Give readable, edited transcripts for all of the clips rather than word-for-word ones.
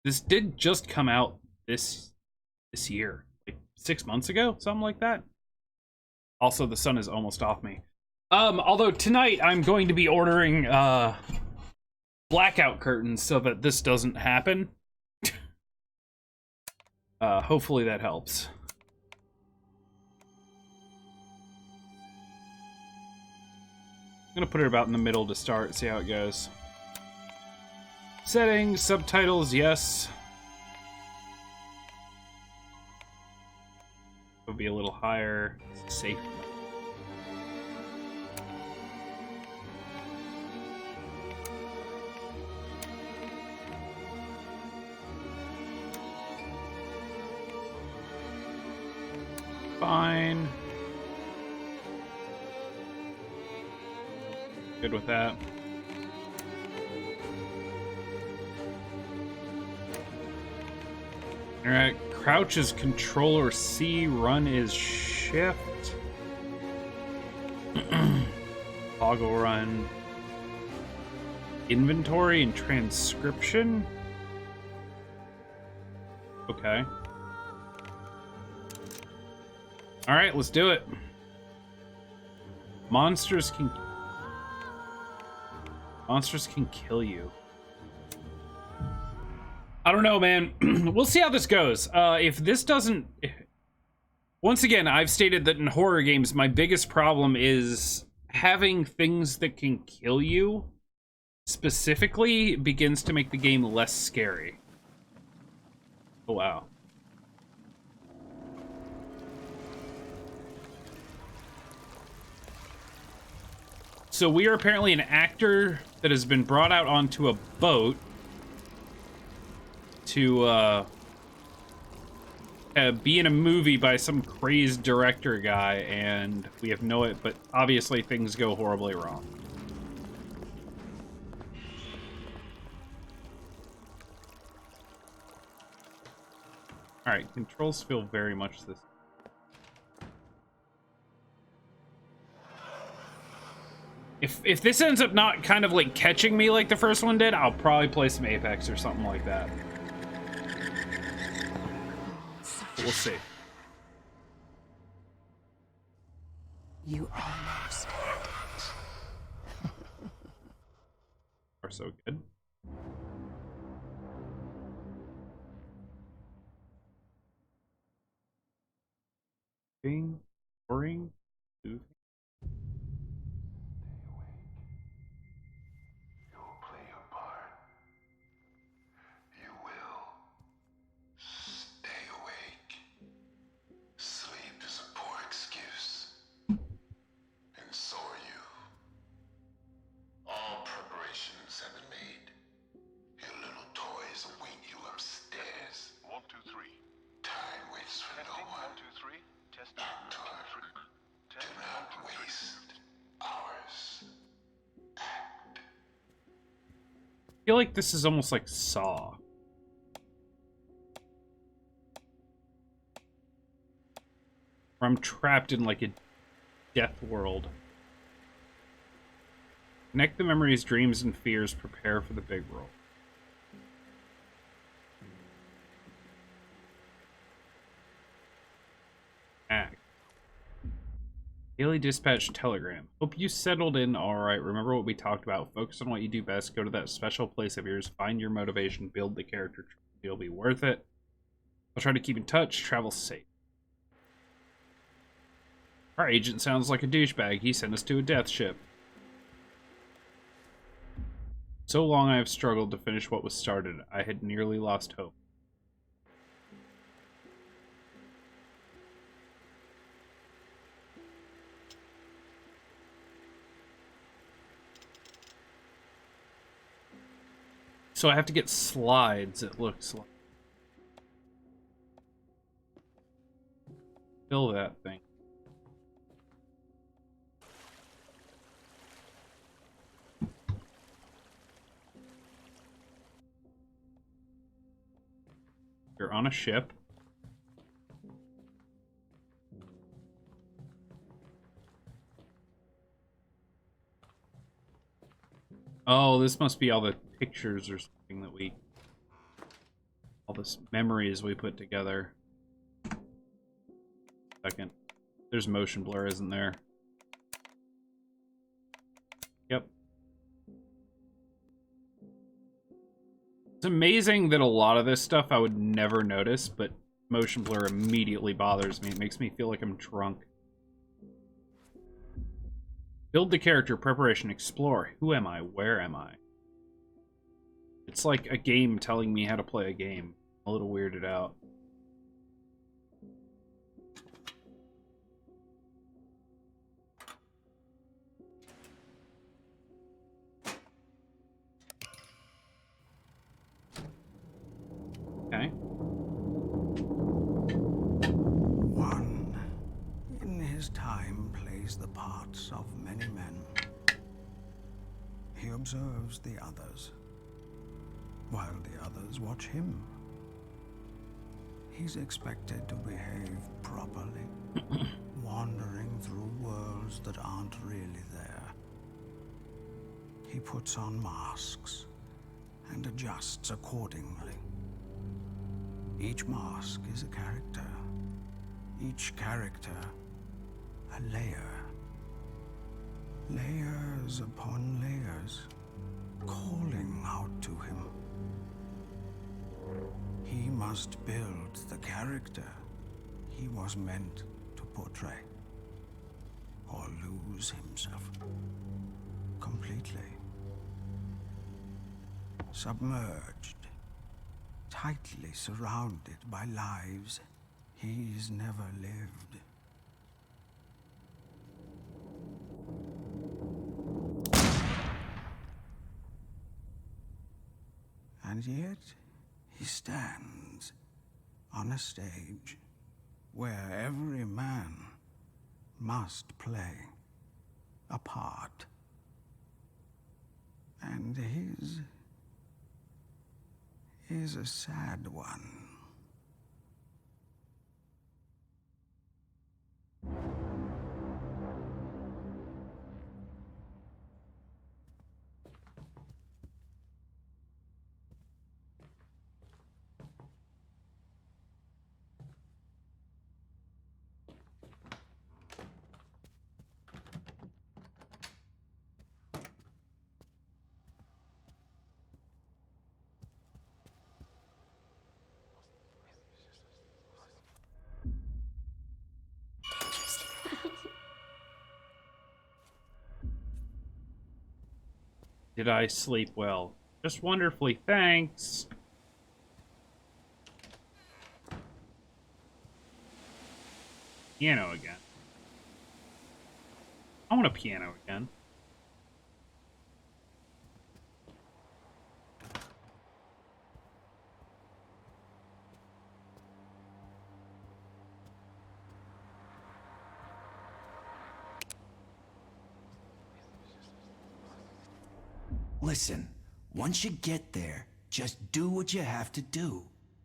This did just come out this year, like 6 months ago, something like that. Also, the sun is almost off me. Although tonight I'm going to be ordering blackout curtains so that this doesn't happen. Hopefully that helps. I'm gonna put it about in the middle to start, see how it goes. Settings, subtitles, yes. It'll be a little higher. Safe. Fine. Good with that. Alright, crouch is control or C, run is shift. Toggle run. Inventory and transcription. Okay. Alright, let's do it. Monsters can kill you. I don't know, man. We'll see how this goes. If this doesn't... Once again, I've stated that in horror games, my biggest problem is having things that can kill you specifically begins to make the game less scary. Oh, wow. So we are apparently an actor that has been brought out onto a boat to be in a movie by some crazed director guy, and we have no it, but obviously things go horribly wrong. All right, controls feel very much this. If this ends up not kind of like catching me like the first one did, I'll probably play some Apex or something like that. But we'll see. You almost had it. Are so good. Bing, boring, moving. I feel like this is almost like Saw. Where I'm trapped in like a death world. Connect the memories, dreams, and fears. Prepare for the big roll. Act. Daily dispatch telegram. Hope you settled in alright. Remember what we talked about. Focus on what you do best. Go to that special place of yours. Find your motivation. Build the character. It'll be worth it. I'll try to keep in touch. Travel safe. Our agent sounds like a douchebag. He sent us to a death ship. So long I have struggled to finish what was started. I had nearly lost hope. So I have to get slides, it looks like. Fill that thing. You're on a ship. Oh, this must be all the pictures or something that we... All this memories we put together. Second. There's motion blur, isn't there? Yep. It's amazing that a lot of this stuff I would never notice, but motion blur immediately bothers me. It makes me feel like I'm drunk. Build the character, preparation, explore. Who am I? Where am I? It's like a game telling me how to play a game. I'm a little weirded out. Okay. One, in his time, plays the parts of many men. He observes the others, while the others watch him. He's expected to behave properly, wandering through worlds that aren't really there. He puts on masks and adjusts accordingly. Each mask is a character. Each character, a layer. Layers upon layers, calling out to him. He must build the character he was meant to portray, or lose himself completely. Submerged, tightly surrounded by lives he's never lived. And yet, he stands on a stage where every man must play a part. And his is a sad one. Did I sleep well? Just wonderfully, thanks. Piano again. I want a piano again. Listen, once you get there, just do what you have to do.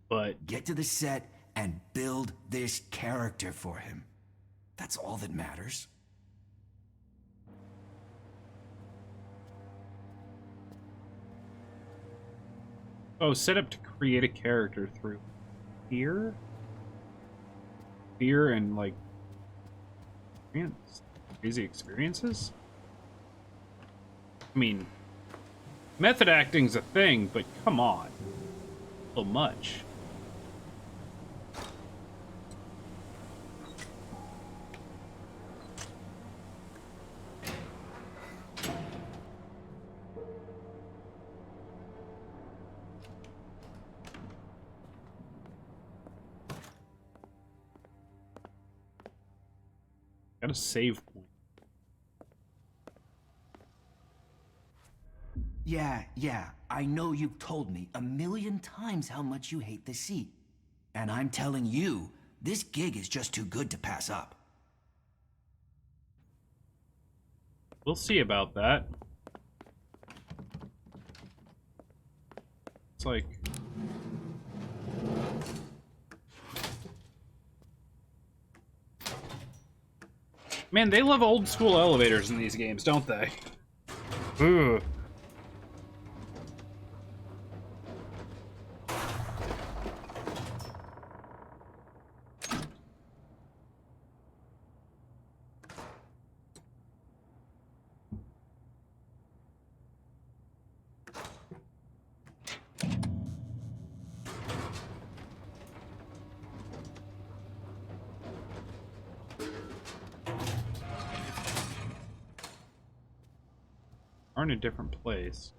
But Get to the set and build this character for him. That's all that matters. oh, set up to create a character through fear? Fear and like crazy experiences? I mean, method acting's a thing, but come on. A little much. Got a save point. Yeah, I know you've told me a million times how much you hate the sea. And I'm telling you, this gig is just too good to pass up. We'll see about that. It's like... Man, they love old school elevators in these games, don't they? Ooh. Are in a different place.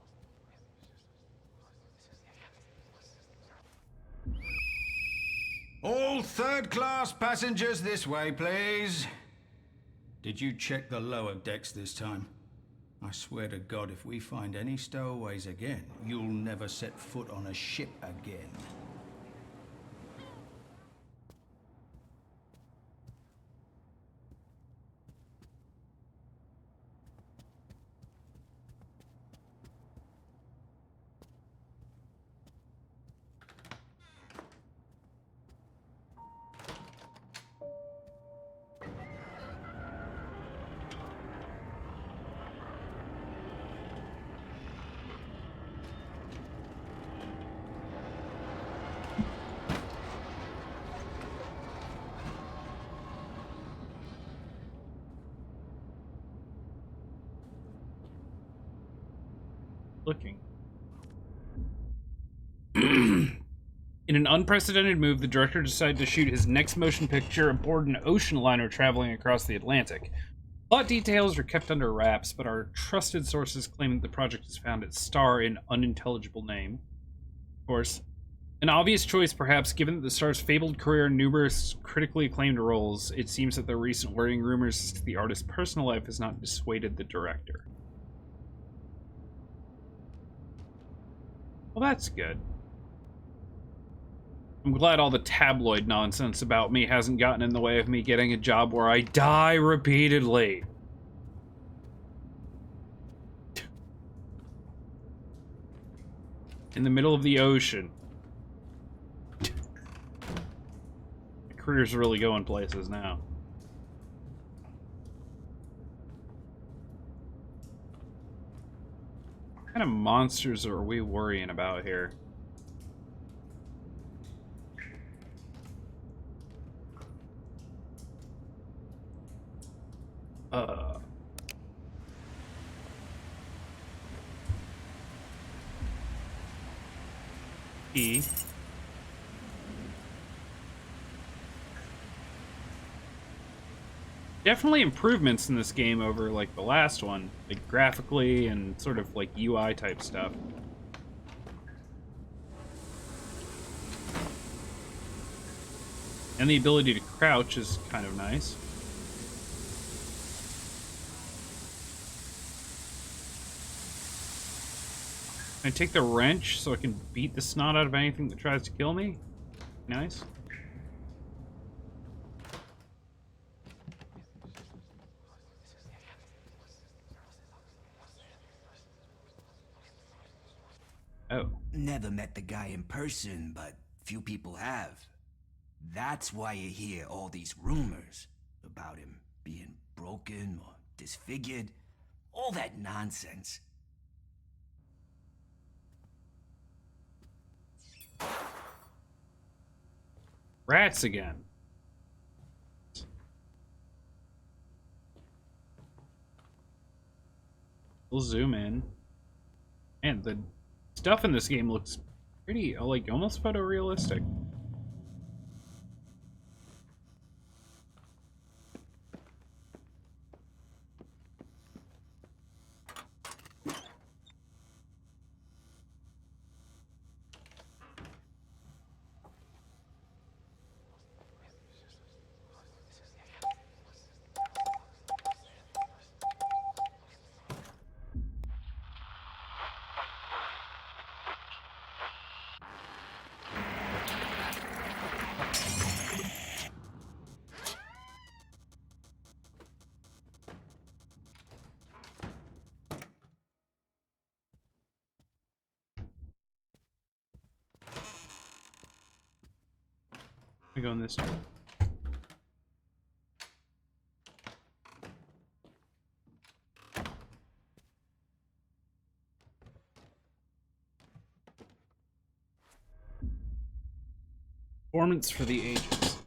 All third-class passengers this way, please. Did you check the lower decks this time? I swear to God, if we find any stowaways again, you'll never set foot on a ship again. Looking. In an unprecedented move, the director decided to shoot his next motion picture aboard an ocean liner traveling across the Atlantic. Plot details are kept under wraps, but our trusted sources claim that the project has found its star in unintelligible name. Of course, an obvious choice perhaps, given that the star's fabled career and numerous critically acclaimed roles. It seems that the recent worrying rumors as to the artist's personal life has not dissuaded the director. Well, that's good. I'm glad all the tabloid nonsense about me hasn't gotten in the way of me getting a job where I die repeatedly. In the middle of the ocean. My career's really going places now. What kind of monsters are we worrying about here? E. Definitely improvements in this game over like the last one, like graphically and sort of like UI type stuff. And the ability to crouch is kind of nice. Can I take the wrench so I can beat the snot out of anything that tries to kill me? Nice. Oh. Never met the guy in person, but few people have. That's why you hear all these rumors about him being broken or disfigured. All that nonsense. Rats again. We'll zoom in. And the stuff in this game looks pretty, like, almost photorealistic. I'm going this way. Performance for the ages.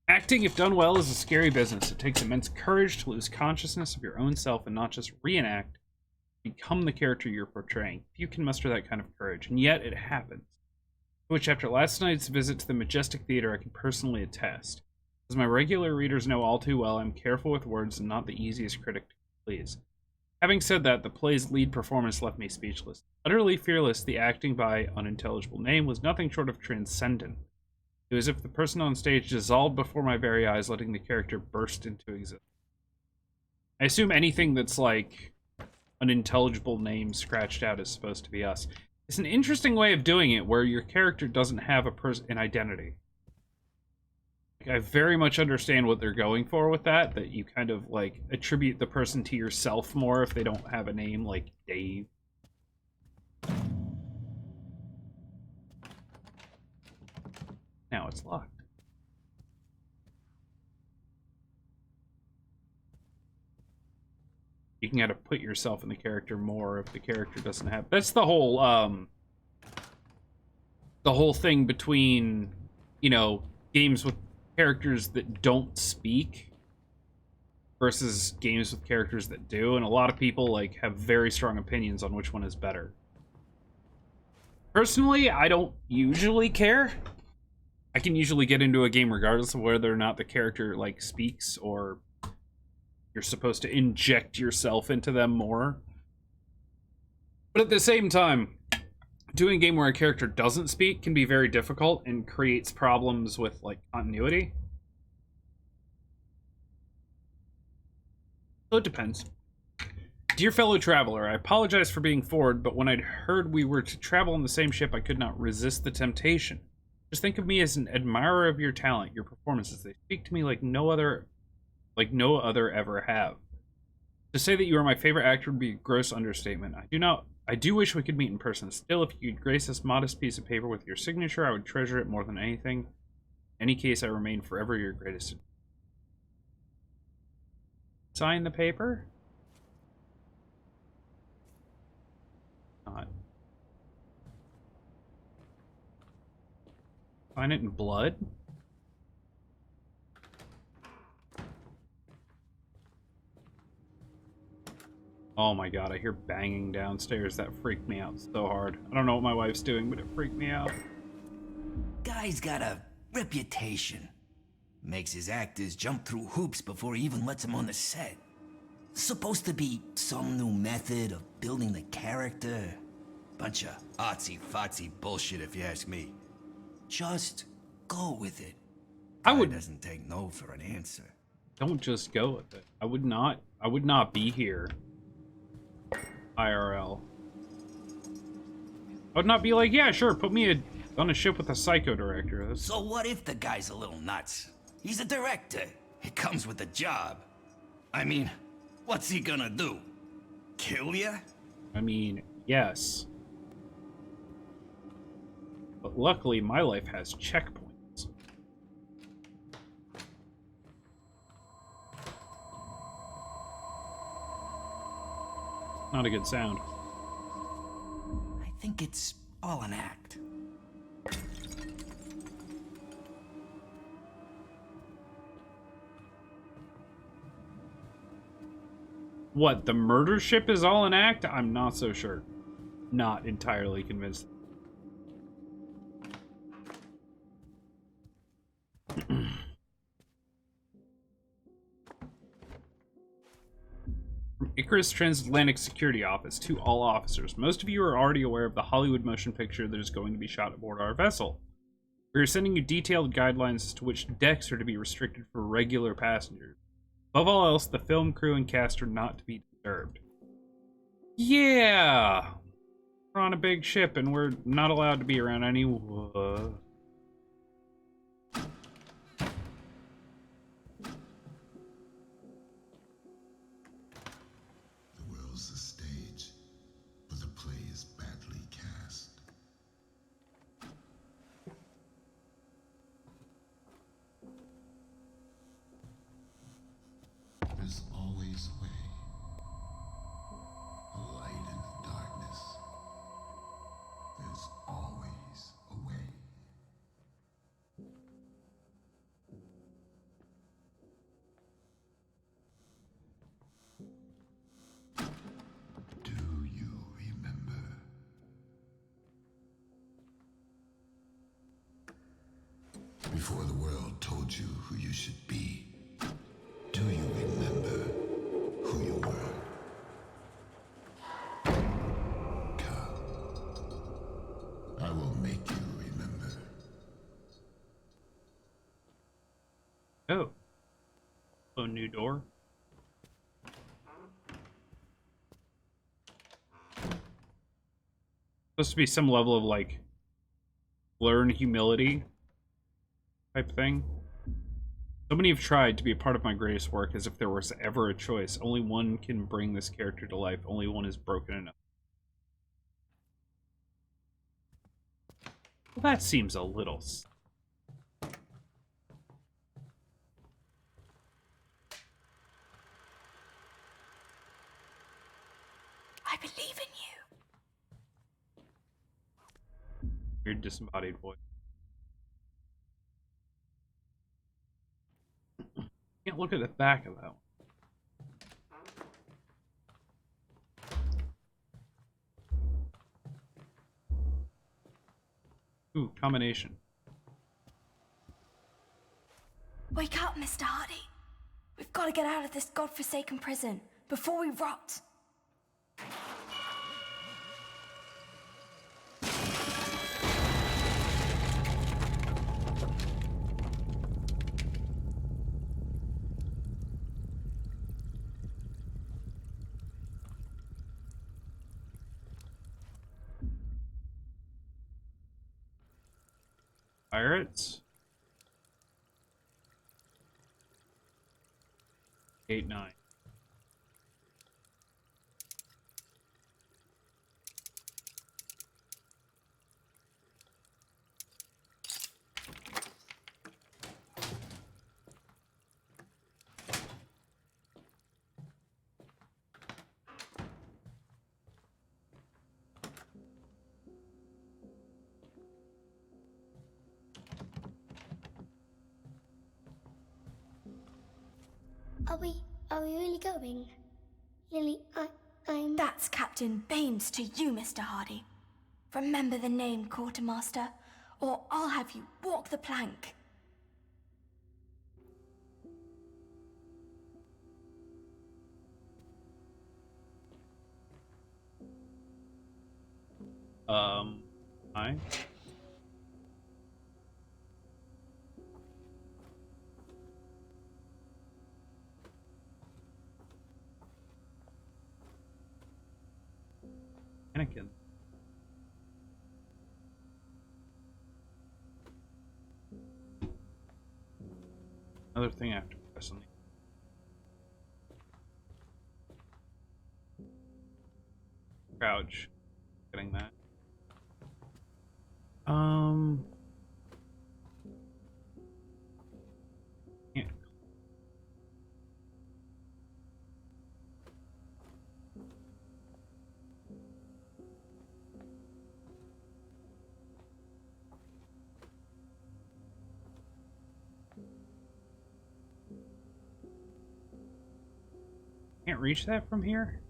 Acting, if done well, is a scary business. It takes immense courage to lose consciousness of your own self and not just reenact, become the character you're portraying. Few can muster that kind of courage, and yet it happens. Which, after last night's visit to the Majestic Theater, I can personally attest. As my regular readers know all too well, I'm careful with words and not the easiest critic to please. Having said that, the play's lead performance left me speechless. Utterly fearless, the acting by unintelligible name was nothing short of transcendent. It was as if the person on stage dissolved before my very eyes, letting the character burst into existence. I assume anything that's like unintelligible name scratched out is supposed to be us. It's an interesting way of doing it where your character doesn't have an identity. I very much understand what they're going for with that you kind of, like, attribute the person to yourself more if they don't have a name, like Dave. Now it's locked. You can kind of put yourself in the character more if the character doesn't have... That's the whole thing between, you know, games with characters that don't speak versus games with characters that do, and a lot of people like have very strong opinions on which one is better. Personally, I don't usually care. I can usually get into a game regardless of whether or not the character like speaks or you're supposed to inject yourself into them more. But at the same time, doing a game where a character doesn't speak can be very difficult and creates problems with, like, continuity. So it depends. Dear fellow traveler, I apologize for being forward, but when I'd heard we were to travel on the same ship, I could not resist the temptation. Just think of me as an admirer of your talent, your performances. They speak to me like no other ever have. To say that you are my favorite actor would be a gross understatement. I do wish we could meet in person. Still, if you could grace this modest piece of paper with your signature, I would treasure it more than anything. In any case, I remain forever your greatest. Sign the paper? Not. Sign it in blood? Oh my god, I hear banging downstairs. That freaked me out so hard. I don't know what my wife's doing, but it freaked me out. Guy's got a reputation. Makes his actors jump through hoops before he even lets them on the set. Supposed to be some new method of building the character. Bunch of artsy-fartsy bullshit if you ask me. Just go with it. Guy doesn't take no for an answer. Don't just go with it. I would not be here. IRL. I would not be like, yeah, sure, put me on a ship with a psycho director. So what if the guy's a little nuts? He's a director. It comes with the job. I mean, what's he gonna do? Kill ya? I mean, yes. But luckily, my life has checkpoints. Not a good sound. I think it's all an act. What, the murder ship is all an act? I'm not so sure. Not entirely convinced. Icarus Transatlantic Security Office to all officers. Most of you are already aware of the Hollywood motion picture that is going to be shot aboard our vessel. We are sending you detailed guidelines as to which decks are to be restricted for regular passengers. Above all else, the film crew and cast are not to be disturbed. Yeah! We're on a big ship and we're not allowed to be around anyone. There's always a way. A light in the darkness. There's always a way. told you who you should be. Do you remember who you were? Come. I will make you remember. Oh. Oh, new door. Supposed to be some level of like learn humility type thing. So many have tried to be a part of my greatest work as if there was ever a choice. Only one can bring this character to life. Only one is broken enough. Well, that seems a little... I believe in you. Weird disembodied voice. Can't look at the back of that one. Ooh, combination. Wake up, Mr. Hardy. We've got to get out of this godforsaken prison before we rot. Pirates. 8-9. Are we really going? Lily, I'm... That's Captain Baines to you, Mr. Hardy. Remember the name, Quartermaster, or I'll have you walk the plank. Hi. Anakin. Another thing I have to press on the crouch. Getting that. Yeah. Can't reach that from here?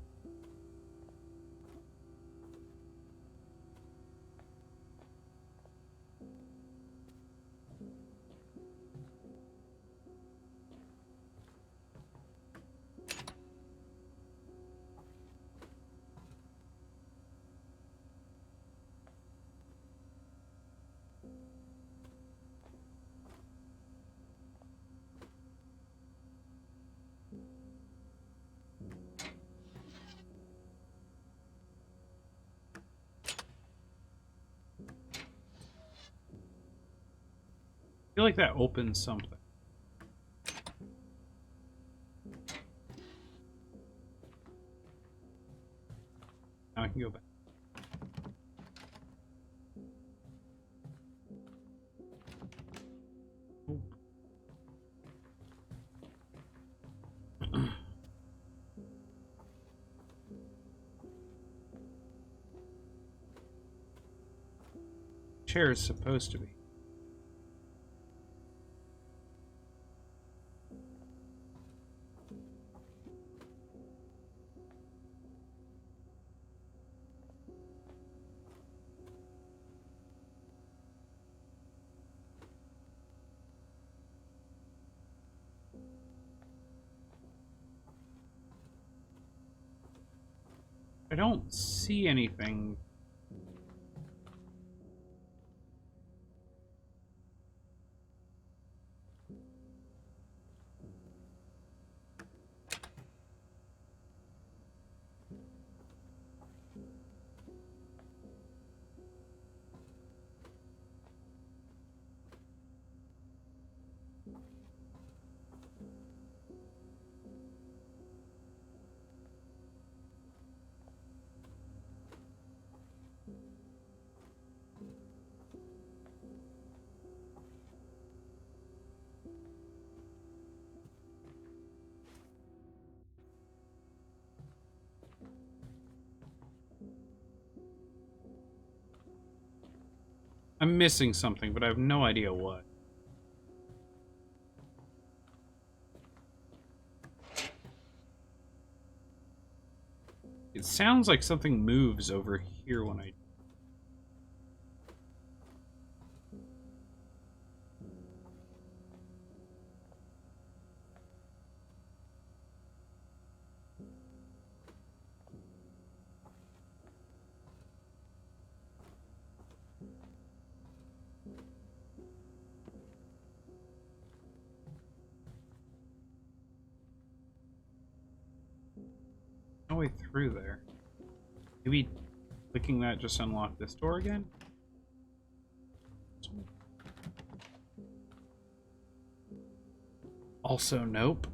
I feel like that opens something. Now I can go back. Chair is supposed to be. I don't see anything. I'm missing something, but I have no idea what. It sounds like something moves over here when I... No way through there. Maybe clicking that just unlocked this door again? Also, nope.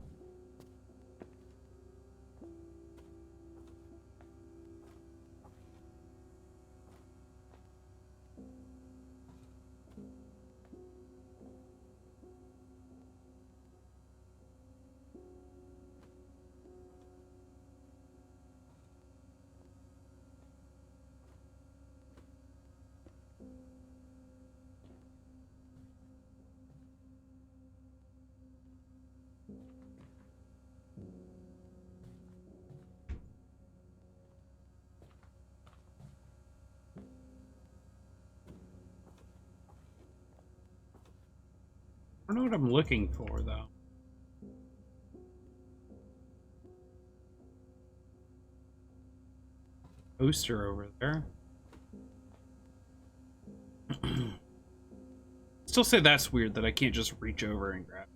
I don't know what I'm looking for, though. Poster over there. Still say that's weird that I can't just reach over and grab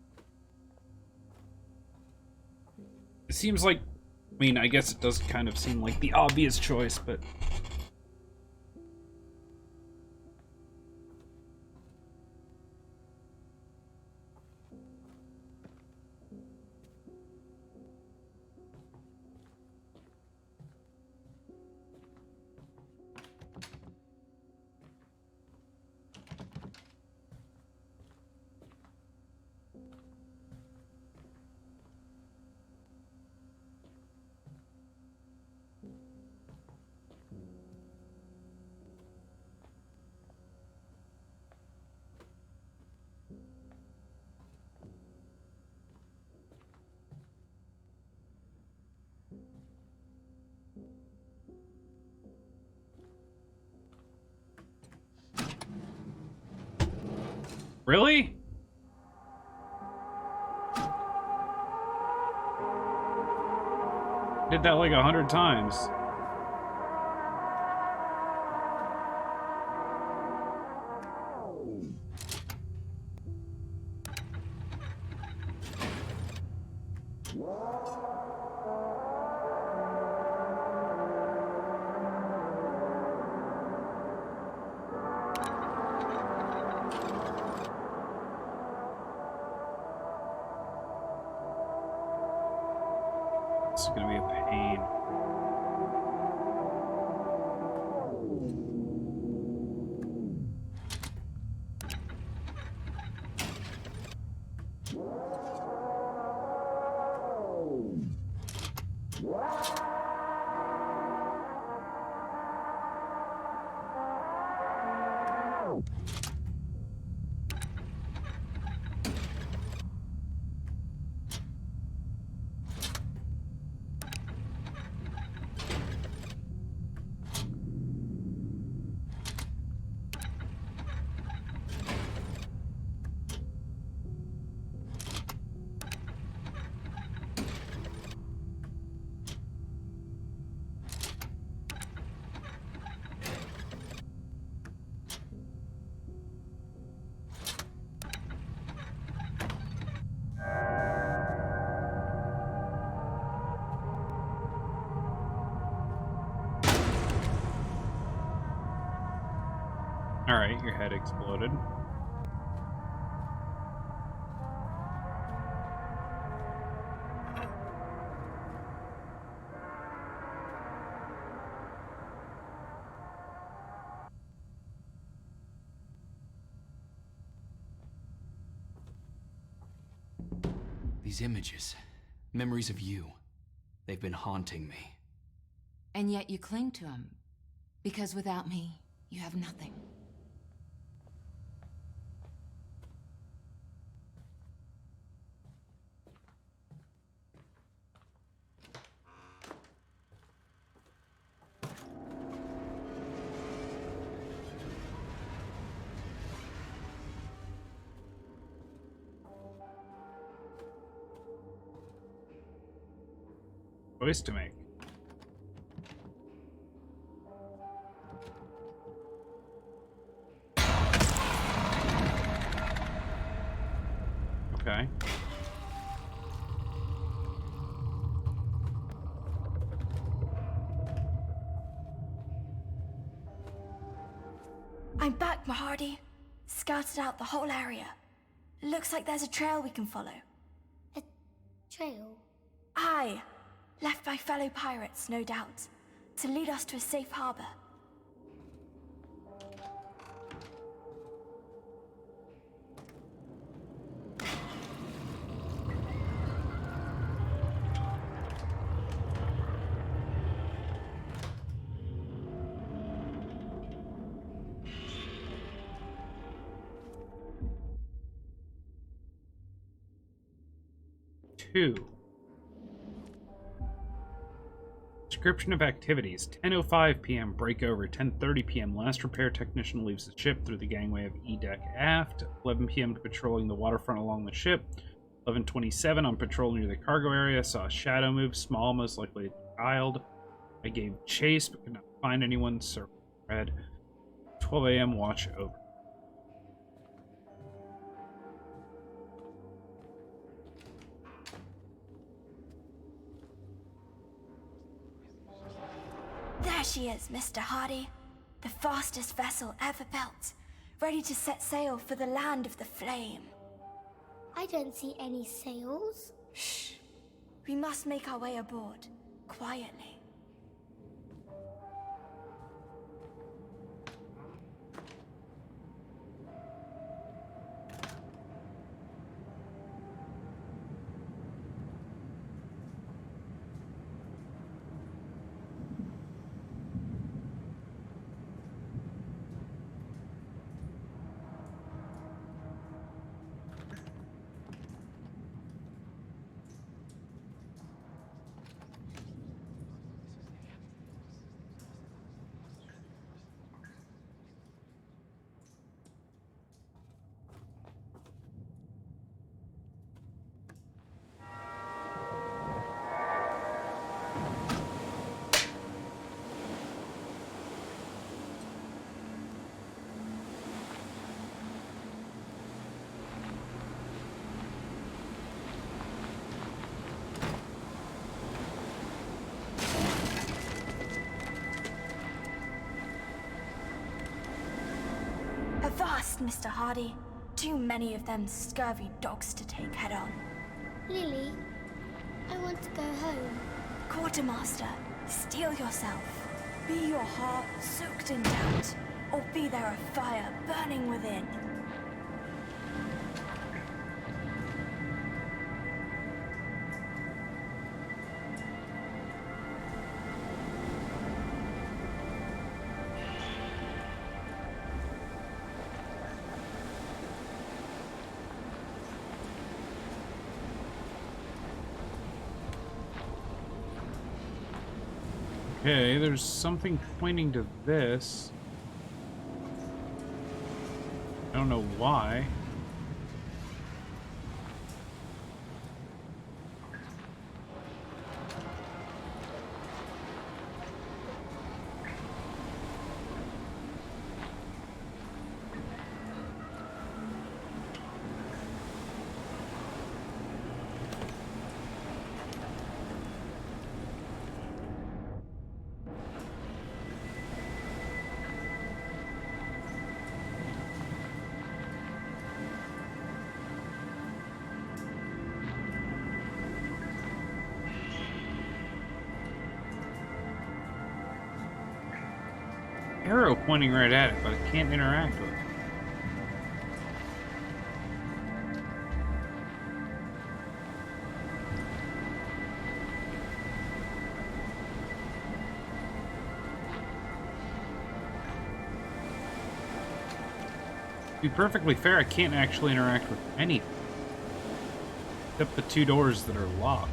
it. It seems like, I mean, I guess it does kind of seem like the obvious choice, but... Really? Did that like 100 times. This is gonna be a pain. Alright, your head exploded. These images, memories of you, they've been haunting me. And yet you cling to him. Because without me, you have nothing. Choice to make. Okay. I'm back, Mahardy. Scouted out the whole area. Looks like there's a trail we can follow. A trail? Aye. Left by fellow pirates, no doubt. To lead us to a safe harbor. Two. Description of activities. 10:05 p.m. Breakover. 10:30 p.m. Last repair technician leaves the ship through the gangway of E-deck aft. 11 p.m. to patrolling the waterfront along the ship. 11:27 on patrol near the cargo area. Saw a shadow move. Small, most likely a child. I gave chase but could not find anyone. Circle red. 12 a.m. Watch over. There she is, Mr. Hardy. The fastest vessel ever built. Ready to set sail for the land of the flame. I don't see any sails. Shh. We must make our way aboard. Quietly. Avast, Mr. Hardy. Too many of them scurvy dogs to take head on. Lily, I want to go home. Quartermaster, steel yourself. Be your heart soaked in doubt, or be there a fire burning within. Okay, there's something pointing to this. I don't know why. arrow pointing right at it, but I can't interact with it. To be perfectly fair, I can't actually interact with anything. Except the two doors that are locked.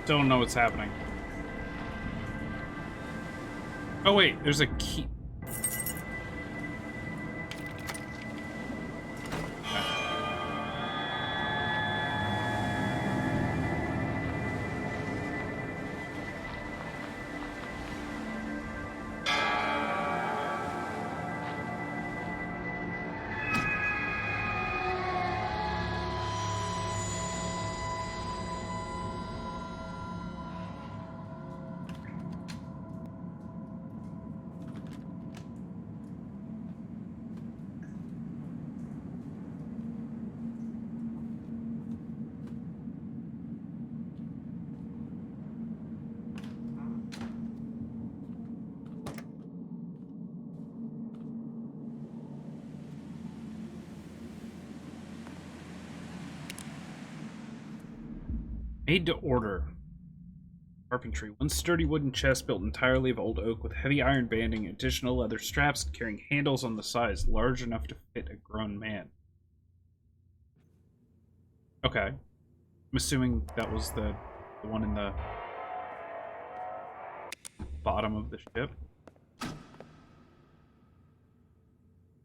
Don't know what's happening. Oh wait, there's a key. Made to order. Carpentry. One sturdy wooden chest built entirely of old oak with heavy iron banding, additional leather straps carrying handles on the sides large enough to fit a grown man. Okay. I'm assuming that was the one in the bottom of the ship.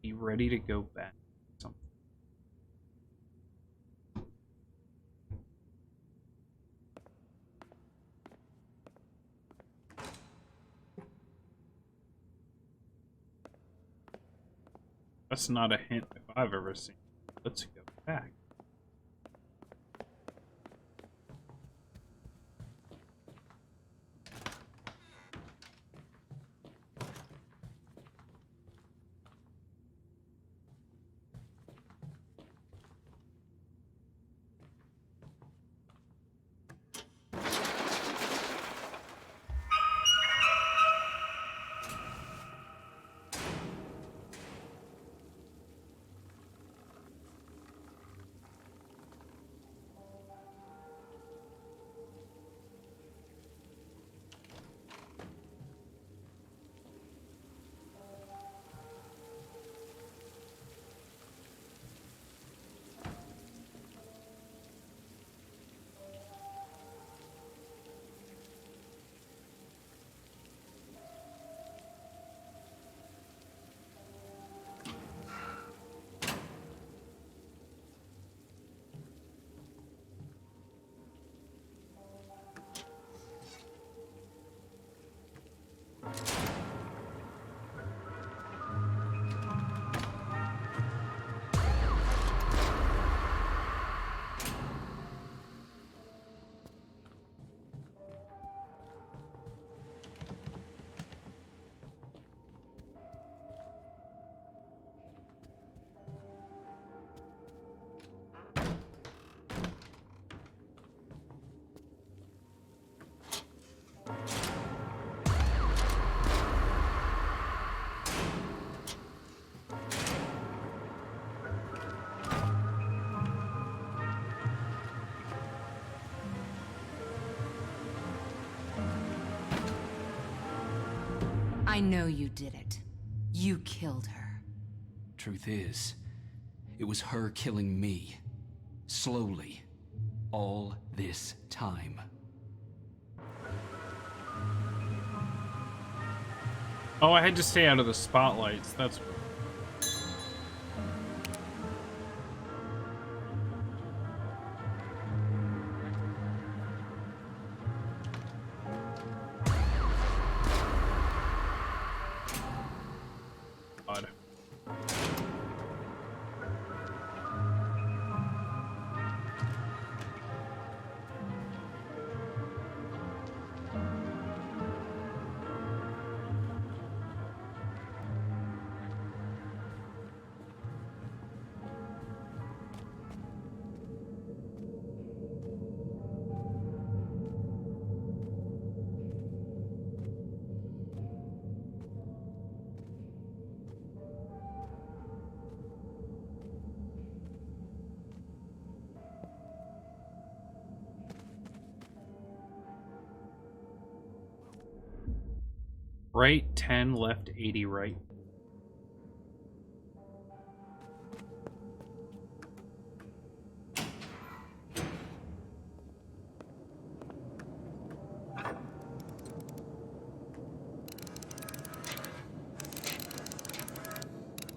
Be ready to go back. Something. That's not a hint if I've ever seen. Let's go back. I know you did it. You killed her. Truth is, it was her killing me. Slowly. All this time. Oh, I had to stay out of the spotlights. That's... odd. Right 10, left 80, right.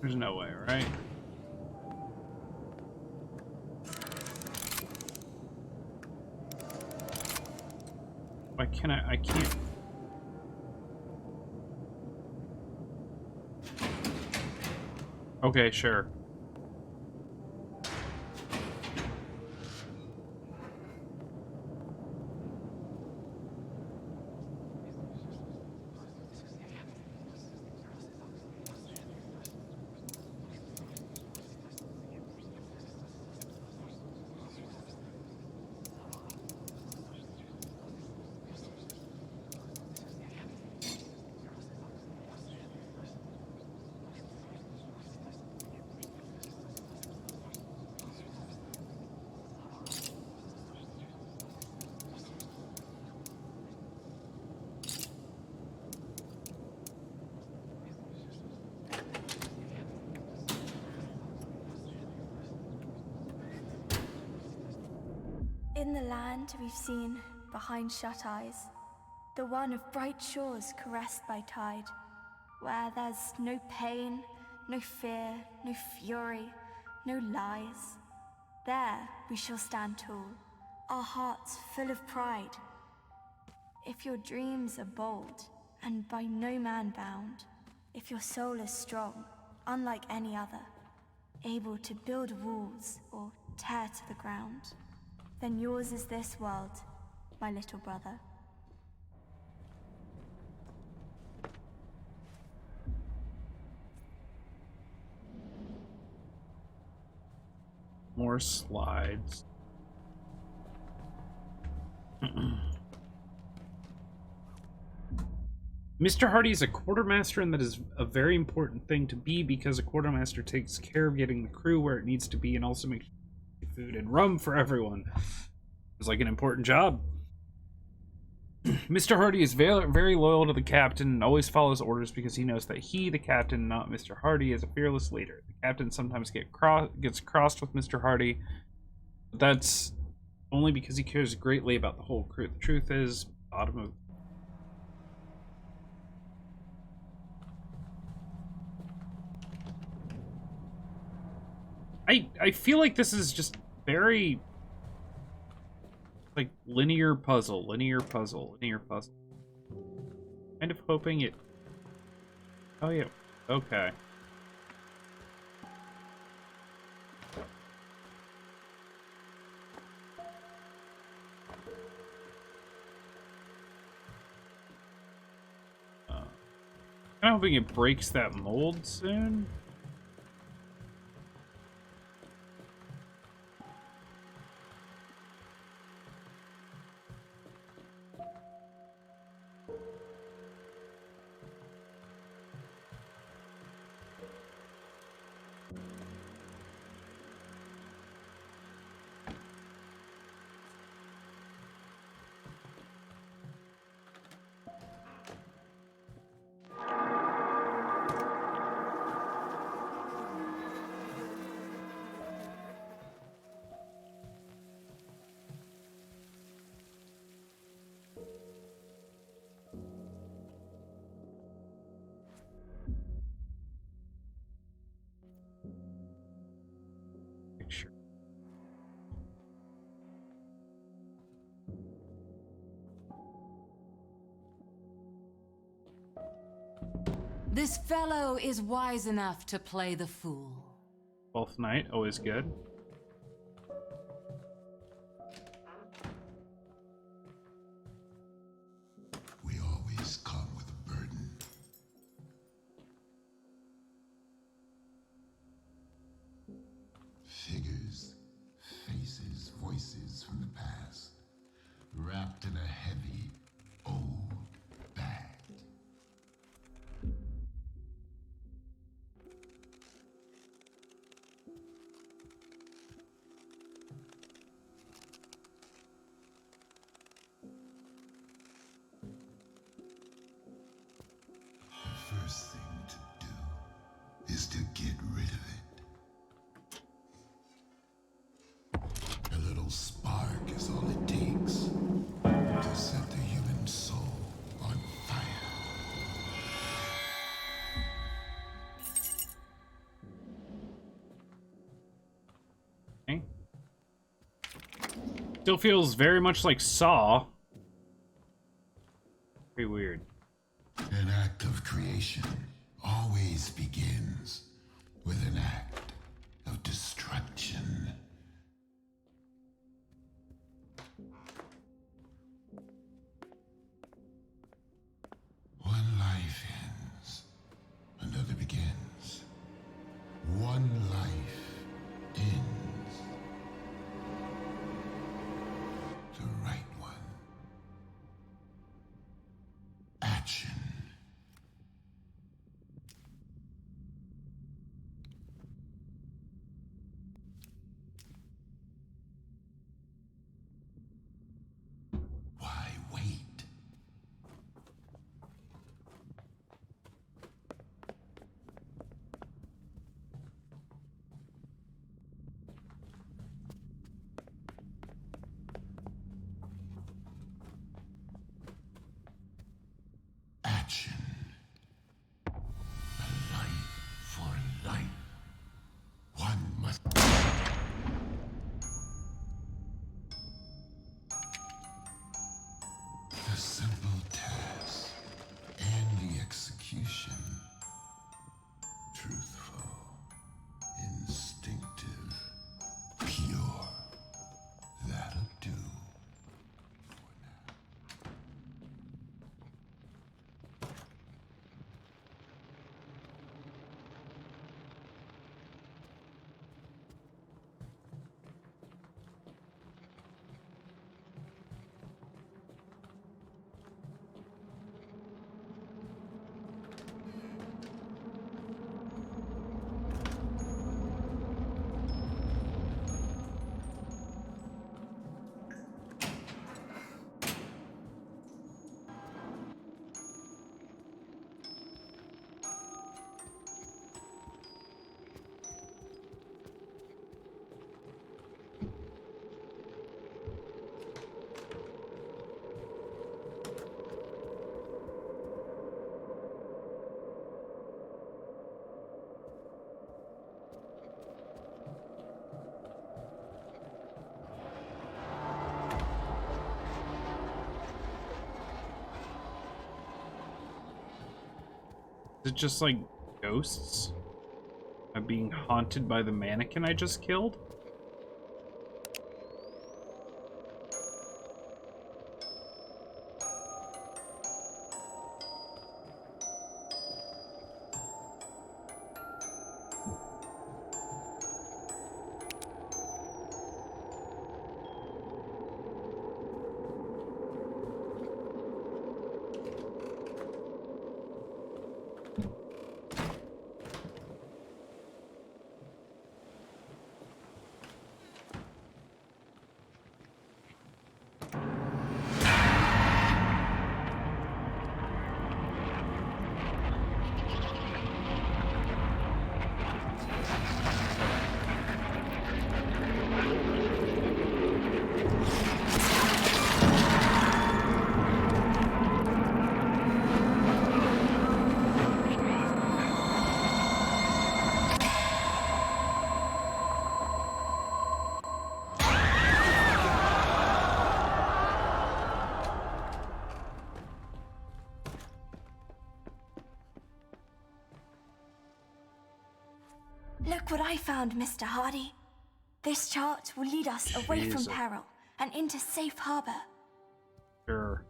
There's no way, right? Why can't I can't. Okay, sure. In the land we've seen behind shut eyes, the one of bright shores caressed by tide, where there's no pain, no fear, no fury, no lies. There we shall stand tall, our hearts full of pride. If your dreams are bold and by no man bound, if your soul is strong, unlike any other, able to build walls or tear to the ground, then yours is this world, my little brother. More slides. Mr. Hardy is a quartermaster, and that is a very important thing to be, because a quartermaster takes care of getting the crew where it needs to be and also makes food and rum for everyone. It's like an important job. Mr. Hardy is very loyal to the captain and always follows orders because he knows that he, the captain, not Mr. Hardy, is a fearless leader. The captain sometimes gets crossed with Mr. Hardy, but that's only because he cares greatly about the whole crew. The truth is, bottom of... I feel like this is just very... like linear puzzle. Kind of hoping it... oh yeah, okay. Kind of hoping it breaks that mold soon. This fellow is wise enough to play the fool. 12th night, always good. We always come with a burden. Figures, faces, voices from the past, wrapped in a heavy, old bag. The first thing to do is to get rid of it. A little spark is all it takes to set the human soul on fire. Okay. Still feels very much like Saw. Very weird. An act of creation always begins with an act of destruction. One life ends, another begins. One life ends. The right one. Action. Why wait? Action. A life for life. One must. The simple task and the execution. Truthful, instinctive, pure. That'll do for now. Is it just like ghosts? Am I being haunted by the mannequin I just killed? Look what I found, Mr. Hardy. This chart will lead us away from peril and into safe harbor. Sure.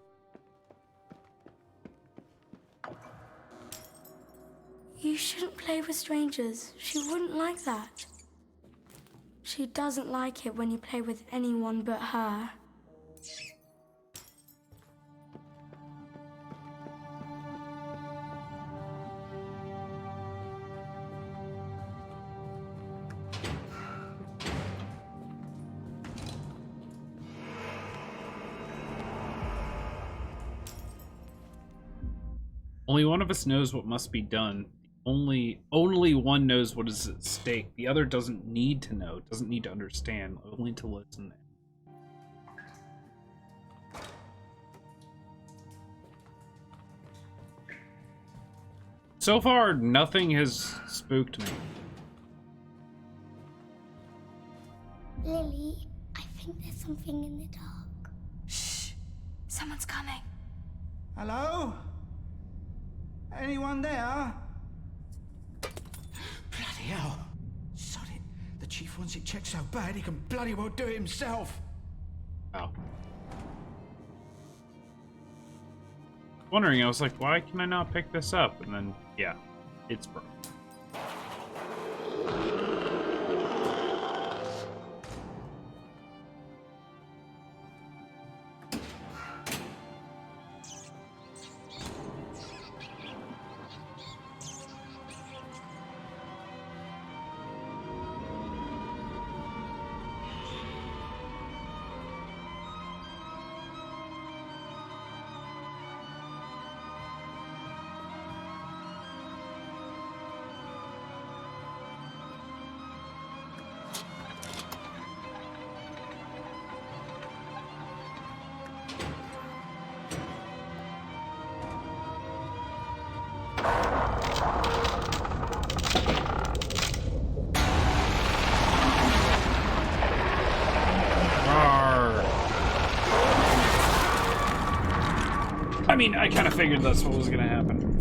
You shouldn't play with strangers. She wouldn't like that. She doesn't like it when you play with anyone but her. Only one of us knows what must be done. Only one knows what is at stake. The other doesn't need to know, doesn't need to understand, only to listen. So far, nothing has spooked me. Lily, I think there's something in the dark. Shh! Someone's coming. Hello? Anyone there? Bloody hell. Sod it. The chief wants it checked so bad he can bloody well do it himself. Oh. Wondering, I was like, why can I not pick this up? And then, yeah, it's broken. I mean, I kind of figured that's what was gonna happen.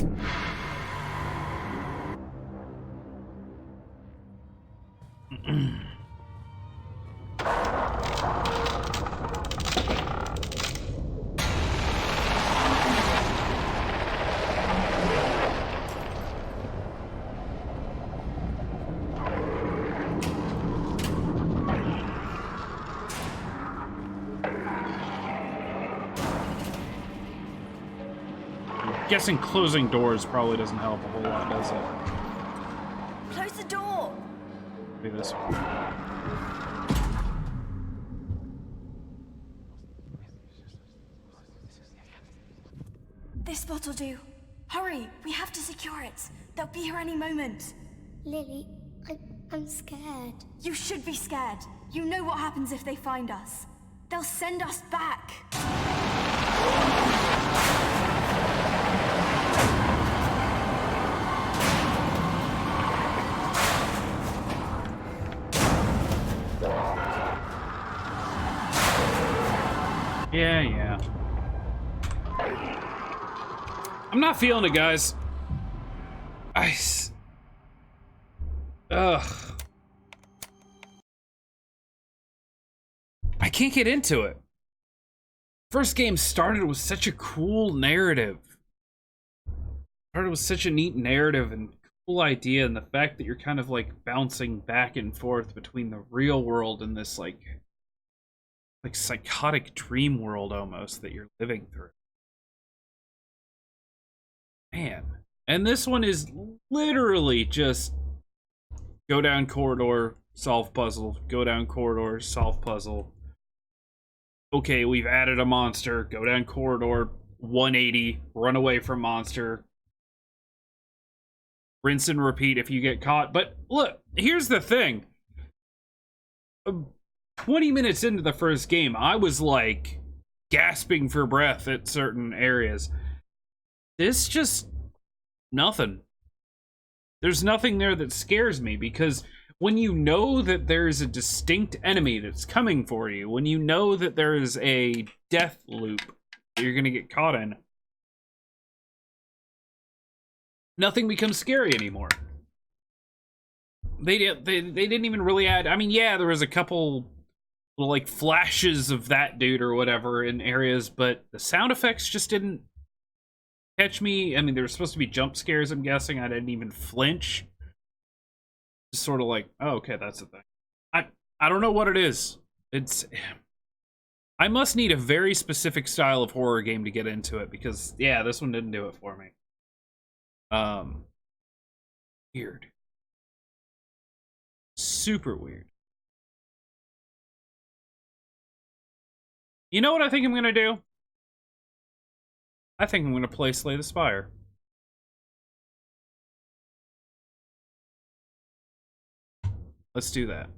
Guessing closing doors probably doesn't help a whole lot, does it? Close the door! Maybe this one. This spot will do. Hurry! We have to secure it. They'll be here any moment. Lily, I'm scared. You should be scared. You know what happens if they find us. They'll send us back. Yeah. I'm not feeling it, guys. Ugh. I can't get into it. First game started with such a cool narrative. Started with such a neat narrative and cool idea, and the fact that you're kind of like bouncing back and forth between the real world and this like psychotic dream world almost that you're living through. Man. And this one is literally just go down corridor, solve puzzle, go down corridor, solve puzzle. Okay, we've added a monster, go down corridor, 180, run away from monster. Rinse and repeat if you get caught. But look, here's the thing. 20 minutes into the first game, I was like gasping for breath at certain areas. This just nothing. There's nothing there that scares me, because when you know that there's a distinct enemy that's coming for you, when you know that there is a death loop that you're gonna get caught in, nothing becomes scary anymore. they didn't even really add. I mean, yeah, there was a couple little like flashes of that dude or whatever in areas, but the sound effects just didn't catch me. I mean, there were supposed to be jump scares, I'm guessing. I didn't even flinch. Just sort of like, oh, okay, that's the thing. I don't know what it is. I must need a very specific style of horror game to get into it, because yeah, this one didn't do it for me. Weird. Super weird. You know what I think I'm gonna do? I think I'm gonna play Slay the Spire. Let's do that.